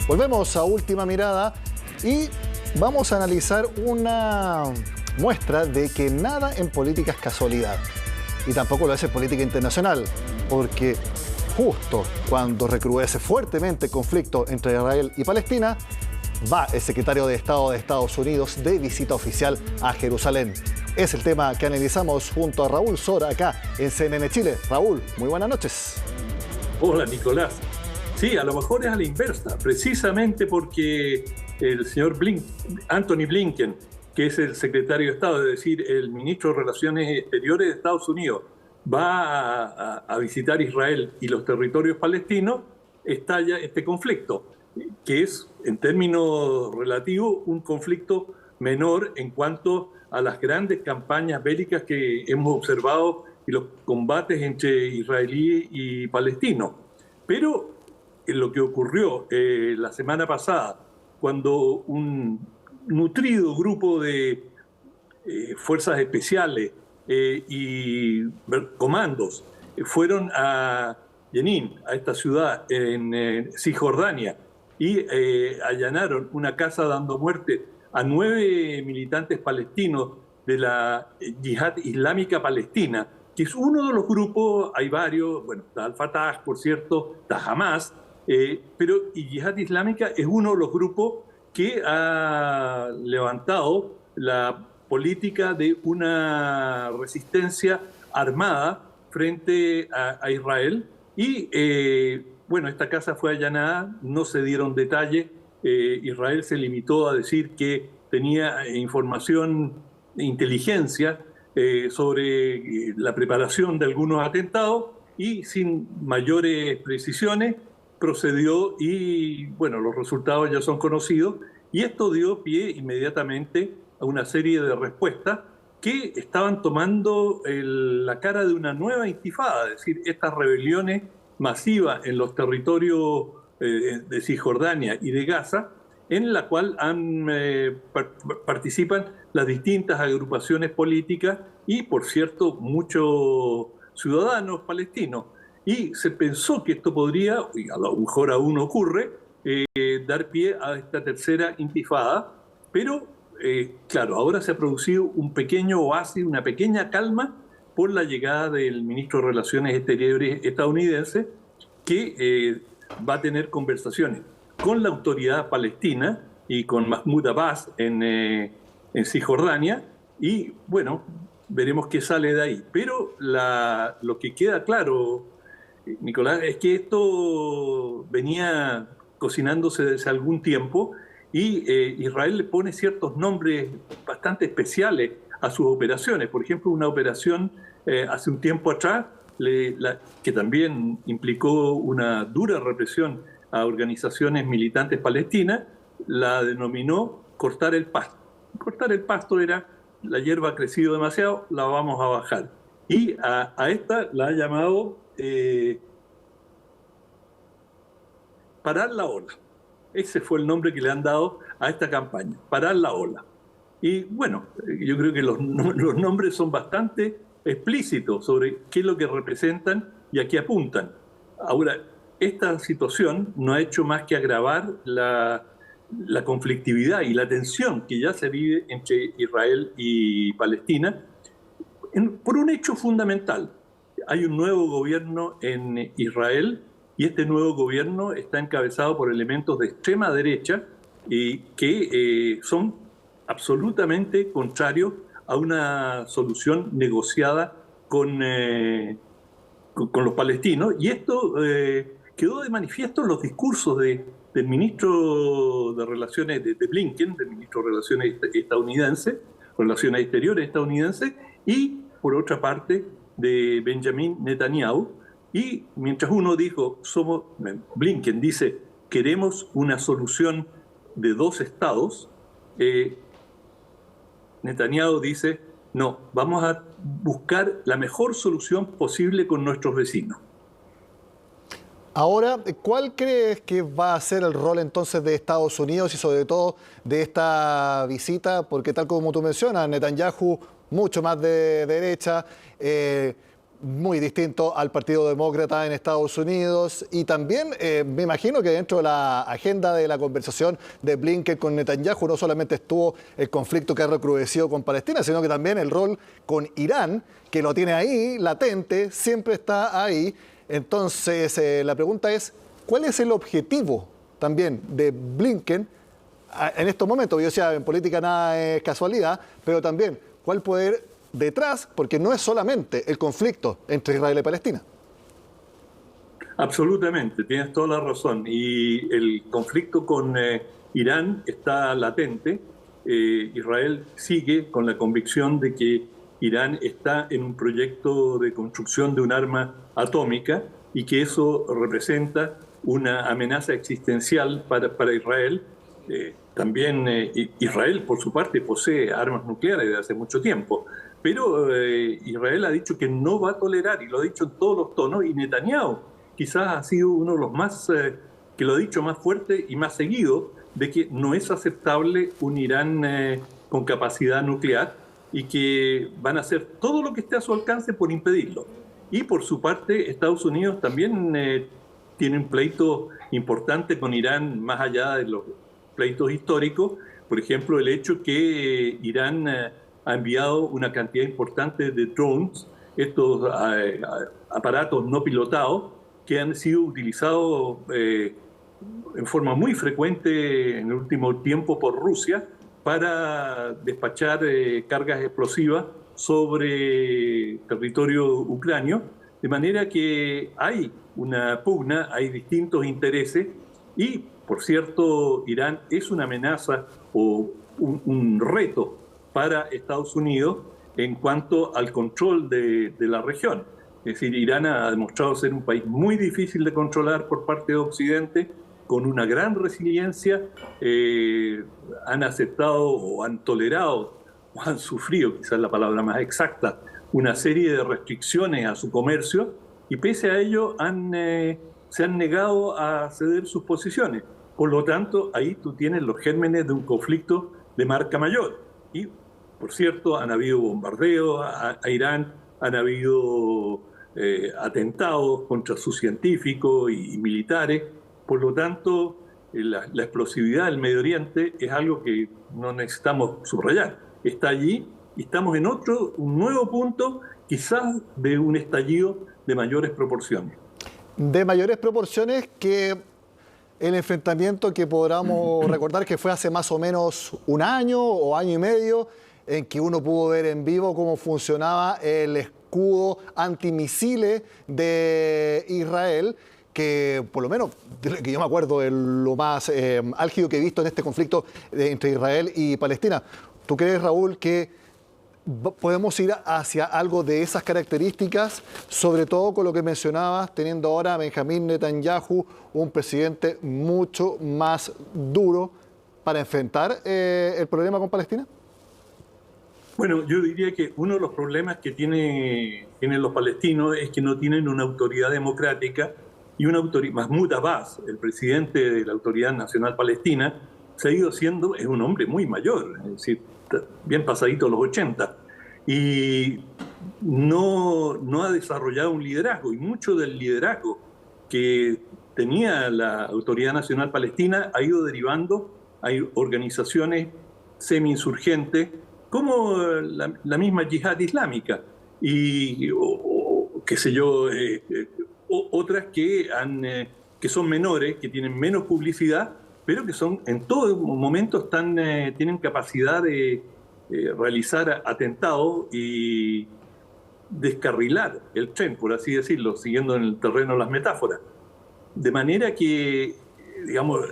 Volvemos a Última Mirada y vamos a analizar una muestra de que nada en política es casualidad. Y tampoco lo es en política internacional, porque justo cuando recrudece fuertemente el conflicto entre Israel y Palestina, va el secretario de Estado de Estados Unidos de visita oficial a Jerusalén. Es el tema que analizamos junto a Raúl Sora acá en CNN Chile. Raúl, muy buenas noches. Hola, Nicolás. Sí, a lo mejor es a la inversa, precisamente porque el señor Anthony Blinken, que es el secretario de Estado, es decir, el ministro de Relaciones Exteriores de Estados Unidos, va a visitar Israel y los territorios palestinos, estalla este conflicto, que es, en términos relativos, un conflicto menor en cuanto a las grandes campañas bélicas que hemos observado y los combates entre israelíes y palestinos. Pero lo que ocurrió la semana pasada, cuando un nutrido grupo de fuerzas especiales y comandos fueron a Jenin, a esta ciudad en Cisjordania, y allanaron una casa dando muerte a 9 militantes palestinos de la Yihad Islámica Palestina, que es uno de los grupos, hay varios, bueno, está Al-Fatah, por cierto, está Hamas, pero Yihad Islámica es uno de los grupos que ha levantado la política de una resistencia armada frente a Israel. Y bueno, esta casa fue allanada, no se dieron detalles. Israel se limitó a decir que tenía información de inteligencia sobre la preparación de algunos atentados y sin mayores precisiones procedió y bueno, los resultados ya son conocidos y esto dio pie inmediatamente a una serie de respuestas que estaban tomando la cara de una nueva intifada, es decir, estas rebeliones masivas en los territorios de Cisjordania y de Gaza, en la cual participan las distintas agrupaciones políticas y, por cierto, muchos ciudadanos palestinos. Y se pensó que esto podría, y a lo mejor aún ocurre, dar pie a esta tercera intifada, pero claro, ahora se ha producido un pequeño oasis, una pequeña calma por la llegada del ministro de Relaciones Exteriores estadounidense, que va a tener conversaciones con la autoridad palestina y con Mahmoud Abbas en Cisjordania, y bueno, veremos qué sale de ahí. Pero lo que queda claro, Nicolás, es que esto venía cocinándose desde algún tiempo y Israel le pone ciertos nombres bastante especiales a sus operaciones. Por ejemplo, una operación hace un tiempo atrás que también implicó una dura represión a organizaciones militantes palestinas, la denominó cortar el pasto. Cortar el pasto era: la hierba ha crecido demasiado, la vamos a bajar. Y a esta la ha llamado parar la ola. Ese fue el nombre que le han dado a esta campaña, parar la ola. Y bueno, yo creo que los nombres son bastante explícitos sobre qué es lo que representan y a qué apuntan. Ahora, esta situación no ha hecho más que agravar la conflictividad y la tensión que ya se vive entre Israel y Palestina por un hecho fundamental. Hay un nuevo gobierno en Israel y este nuevo gobierno está encabezado por elementos de extrema derecha que son absolutamente contrarios a una solución negociada con los palestinos. Y esto quedó de manifiesto en los discursos del ministro de Relaciones de Blinken, del ministro de Relaciones estadounidense, Relaciones Exteriores estadounidense, y por otra parte de Benjamin Netanyahu. Y mientras uno dijo, Blinken dice, queremos una solución de 2 estados, Netanyahu dice, no, vamos a buscar la mejor solución posible con nuestros vecinos. Ahora, ¿cuál crees que va a ser el rol entonces de Estados Unidos y sobre todo de esta visita? Porque tal como tú mencionas, Netanyahu mucho más de derecha, muy distinto al Partido Demócrata en Estados Unidos y también me imagino que dentro de la agenda de la conversación de Blinken con Netanyahu no solamente estuvo el conflicto que ha recrudecido con Palestina, sino que también el rol con Irán, que lo tiene ahí latente, siempre está ahí. Entonces la pregunta es, ¿cuál es el objetivo también de Blinken en estos momentos? Yo decía, en política nada es casualidad, pero también, ¿cuál poder detrás? Porque no es solamente el conflicto entre Israel y Palestina. Absolutamente, tienes toda la razón. Y el conflicto con Irán está latente. Israel sigue con la convicción de que Irán está en un proyecto de construcción de un arma atómica y que eso representa una amenaza existencial para Israel. También Israel, por su parte, posee armas nucleares desde hace mucho tiempo, pero Israel ha dicho que no va a tolerar, y lo ha dicho en todos los tonos, y Netanyahu quizás ha sido uno de los más, que lo ha dicho más fuerte y más seguido, de que no es aceptable un Irán con capacidad nuclear y que van a hacer todo lo que esté a su alcance por impedirlo. Y por su parte, Estados Unidos también tiene un pleito importante con Irán, más allá de los pleitos históricos. Por ejemplo, el hecho que Irán ha enviado una cantidad importante de drones, estos aparatos no pilotados, que han sido utilizados en forma muy frecuente en el último tiempo por Rusia para despachar cargas explosivas sobre territorio ucranio, de manera que hay una pugna, hay distintos intereses y, por cierto, Irán es una amenaza o un reto para Estados Unidos en cuanto al control de la región. Es decir, Irán ha demostrado ser un país muy difícil de controlar por parte de Occidente, con una gran resiliencia. Han aceptado o han tolerado o han sufrido, quizás la palabra más exacta, una serie de restricciones a su comercio y pese a ello se han negado a ceder sus posiciones. Por lo tanto, ahí tú tienes los gérmenes de un conflicto de marca mayor. Y, por cierto, han habido bombardeos a Irán, han habido atentados contra sus científicos y militares. Por lo tanto, la explosividad del Medio Oriente es algo que no necesitamos subrayar. Está allí y estamos en un nuevo punto, quizás de un estallido de mayores proporciones. De mayores proporciones que el enfrentamiento que podamos recordar que fue hace más o menos un año o año y medio, en que uno pudo ver en vivo cómo funcionaba el escudo antimisiles de Israel, que por lo menos, que yo me acuerdo, es lo más álgido que he visto en este conflicto entre Israel y Palestina. ¿Tú crees, Raúl, que podemos ir hacia algo de esas características, sobre todo con lo que mencionabas, teniendo ahora a Benjamín Netanyahu, un presidente mucho más duro para enfrentar el problema con Palestina? Bueno, yo diría que uno de los problemas que tienen los palestinos es que no tienen una autoridad democrática y una autoridad. Mahmoud Abbas, el presidente de la Autoridad Nacional Palestina, se ha ido siendo, es un hombre muy mayor, es decir, bien pasadito los 80, y no ha desarrollado un liderazgo, y mucho del liderazgo que tenía la Autoridad Nacional Palestina ha ido derivando a organizaciones semi-insurgentes como la misma Yihad Islámica y qué sé yo, otras que son menores, que tienen menos publicidad, pero que son en todo momento tienen capacidad de realizar atentados y descarrilar el tren, por así decirlo, siguiendo en el terreno las metáforas. De manera que, digamos,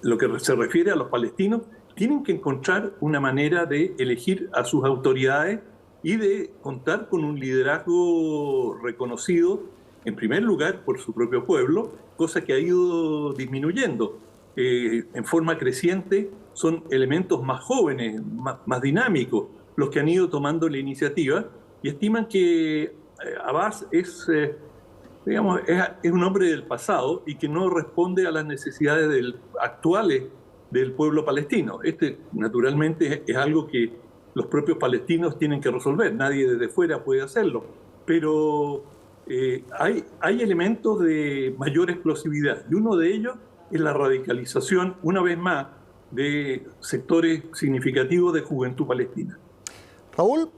lo que se refiere a los palestinos, tienen que encontrar una manera de elegir a sus autoridades y de contar con un liderazgo reconocido, en primer lugar, por su propio pueblo, cosa que ha ido disminuyendo. En forma creciente son elementos más jóvenes, más dinámicos, los que han ido tomando la iniciativa y estiman que Abbas es un hombre del pasado y que no responde a las necesidades actuales del pueblo palestino. Naturalmente, es algo que los propios palestinos tienen que resolver. Nadie desde fuera puede hacerlo. pero hay elementos de mayor explosividad y uno de ellos es la radicalización, una vez más, de sectores significativos de juventud palestina. Raúl,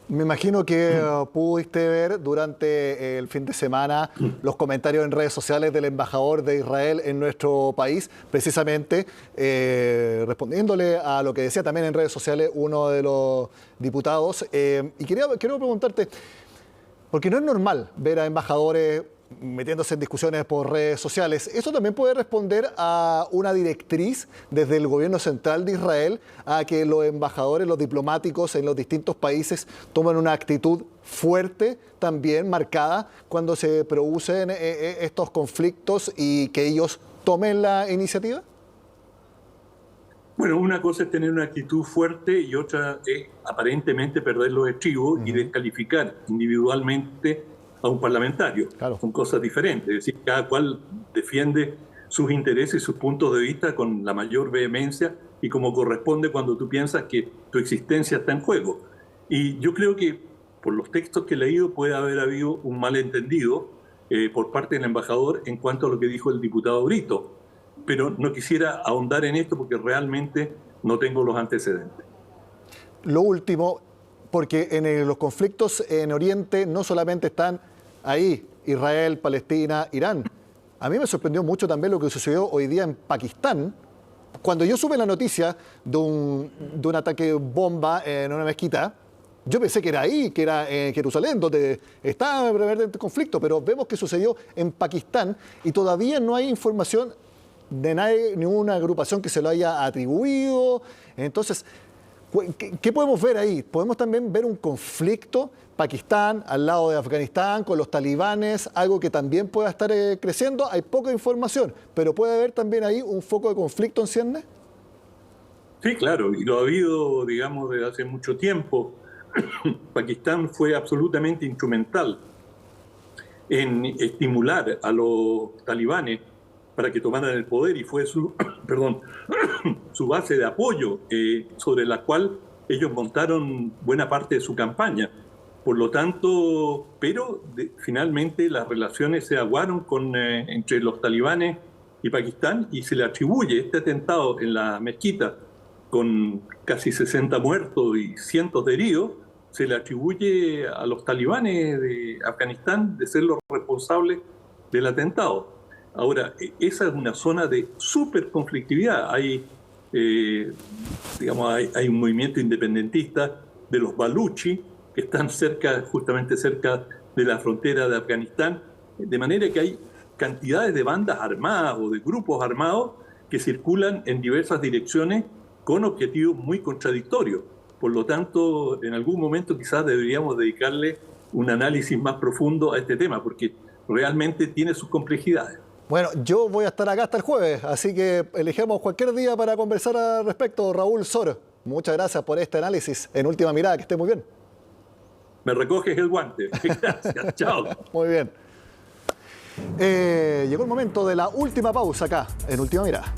me imagino que pudiste ver durante el fin de semana los comentarios en redes sociales del embajador de Israel en nuestro país, precisamente respondiéndole a lo que decía también en redes sociales uno de los diputados. Y quiero preguntarte, porque no es normal ver a embajadores metiéndose en discusiones por redes sociales. ¿Eso también puede responder a una directriz desde el gobierno central de Israel a que los embajadores, los diplomáticos en los distintos países tomen una actitud fuerte, también marcada, cuando se producen estos conflictos y que ellos tomen la iniciativa? Bueno, una cosa es tener una actitud fuerte y otra es aparentemente perder los estribos y descalificar individualmente a un parlamentario. Claro. Son cosas diferentes, es decir, cada cual defiende sus intereses y sus puntos de vista con la mayor vehemencia y como corresponde cuando tú piensas que tu existencia está en juego. Y yo creo que por los textos que he leído puede haber habido un malentendido por parte del embajador en cuanto a lo que dijo el diputado Brito, pero no quisiera ahondar en esto porque realmente no tengo los antecedentes. Lo último, porque en los conflictos en Oriente no solamente están ahí Israel, Palestina, Irán. A mí me sorprendió mucho también lo que sucedió hoy día en Pakistán. Cuando yo supe la noticia de un ataque bomba en una mezquita, yo pensé que era ahí, que era en Jerusalén, donde estaba el conflicto, pero vemos que sucedió en Pakistán y todavía no hay información de nadie, ninguna agrupación que se lo haya atribuido. Entonces, ¿qué podemos ver ahí? Podemos también ver un conflicto, Pakistán al lado de Afganistán, con los talibanes, algo que también pueda estar creciendo. Hay poca información, pero ¿puede haber también ahí un foco de conflicto en ciernes? Sí, claro, y lo ha habido, digamos, desde hace mucho tiempo. Pakistán fue absolutamente instrumental en estimular a los talibanes para que tomaran el poder y fue su, su base de apoyo sobre la cual ellos montaron buena parte de su campaña. Por lo tanto, finalmente las relaciones se aguaron entre los talibanes y Pakistán y se le atribuye este atentado en la mezquita con casi 60 muertos y cientos de heridos, se le atribuye a los talibanes de Afganistán de ser los responsables del atentado. Ahora, esa es una zona de súper conflictividad. Hay un movimiento independentista de los baluchi que están justamente cerca de la frontera de Afganistán, de manera que hay cantidades de bandas armadas o de grupos armados que circulan en diversas direcciones con objetivos muy contradictorios. Por lo tanto, en algún momento quizás deberíamos dedicarle un análisis más profundo a este tema, porque realmente tiene sus complejidades. Bueno, yo voy a estar acá hasta el jueves, así que elegimos cualquier día para conversar al respecto. Raúl Sor, muchas gracias por este análisis en Última Mirada, que esté muy bien. Me recoges el guante. Gracias, chao. Muy bien. Llegó el momento de la última pausa acá en Última Mirada.